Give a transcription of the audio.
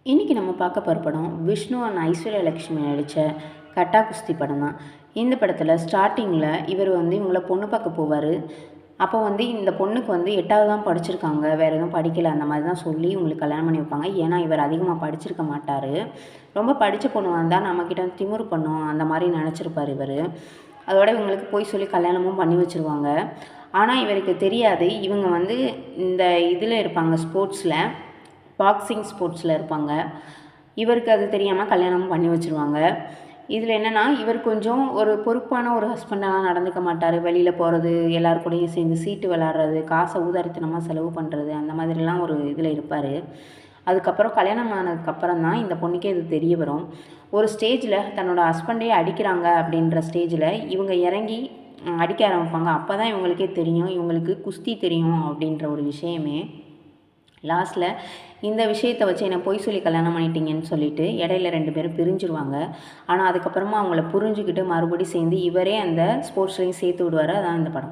இன்றைக்கி நம்ம பார்க்க போகிற படம் விஷ்ணு அண்ட் ஐஸ்வர்யா லக்ஷ்மி நடித்த கட்டா குஸ்தி படம் தான். இந்த படத்தில் ஸ்டார்டிங்கில் இவர் இவங்களை பொண்ணு பார்க்க போவார். அப்போ இந்த பொண்ணுக்கு 8வது தான் படிச்சிருக்காங்க, வேறு எதுவும் படிக்கலை அந்த மாதிரி தான் சொல்லி இவங்களுக்கு கல்யாணம் பண்ணி வைப்பாங்க. ஏன்னா இவர் அதிகமாக படிச்சிருக்க மாட்டார், ரொம்ப படித்த பொண்ணு வந்தால் நம்மக்கிட்ட திமிரு பண்ணும் அந்த மாதிரி நினச்சிருப்பார் இவர். அதோட இவங்களுக்கு போய் சொல்லி கல்யாணமும் பண்ணி வச்சுருவாங்க. ஆனால் இவருக்கு தெரியாது, இவங்க இந்த இதில் இருப்பாங்க, ஸ்போர்ட்ஸில் பாக்ஸிங் ஸ்போர்ட்ஸில் இருப்பாங்க. இவருக்கு அது தெரியாமல் கல்யாணமும் பண்ணி வச்சுருவாங்க. இதில் என்னென்னா, இவர் கொஞ்சம் ஒரு பொறுப்பான ஒரு ஹஸ்பண்டாலாம் நடந்துக்க மாட்டார். வெளியில் போகிறது, எல்லார் கூடயும் சேர்ந்து சீட்டு விளாட்றது, காசை ஊதாரித்தனமாக செலவு பண்ணுறது, அந்த மாதிரிலாம் ஒரு இதில் இருப்பார். அதுக்கப்புறம் கல்யாணம் ஆனதுக்கப்புறம் தான் இந்த பொண்ணுக்கே இது தெரிய வரும். ஒரு ஸ்டேஜில் தன்னோட ஹஸ்பண்டே அடிக்கிறாங்க அப்படின்ற ஸ்டேஜில் இவங்க இறங்கி அடிக்க ஆரம்பிப்பாங்க. அப்போ தான் இவங்களுக்கே தெரியும், இவங்களுக்கு குஸ்தி தெரியும் அப்படின்ற ஒரு விஷயமே. லாஸ்ட்டில் இந்த விஷயத்தை வச்சு என்னை பொய் சொல்லி கல்யாணம் பண்ணிட்டீங்கன்னு சொல்லிட்டு இடையில 2 பேரும் பிரிஞ்சிருவாங்க. ஆனால் அதுக்கப்புறமா அவங்கள புரிஞ்சுக்கிட்டு மறுபடியும் சேர்ந்து இவரே அந்த ஸ்போர்ட்ஸ்லேயும் சேர்த்து விடுவார். அதான் இந்த படம்.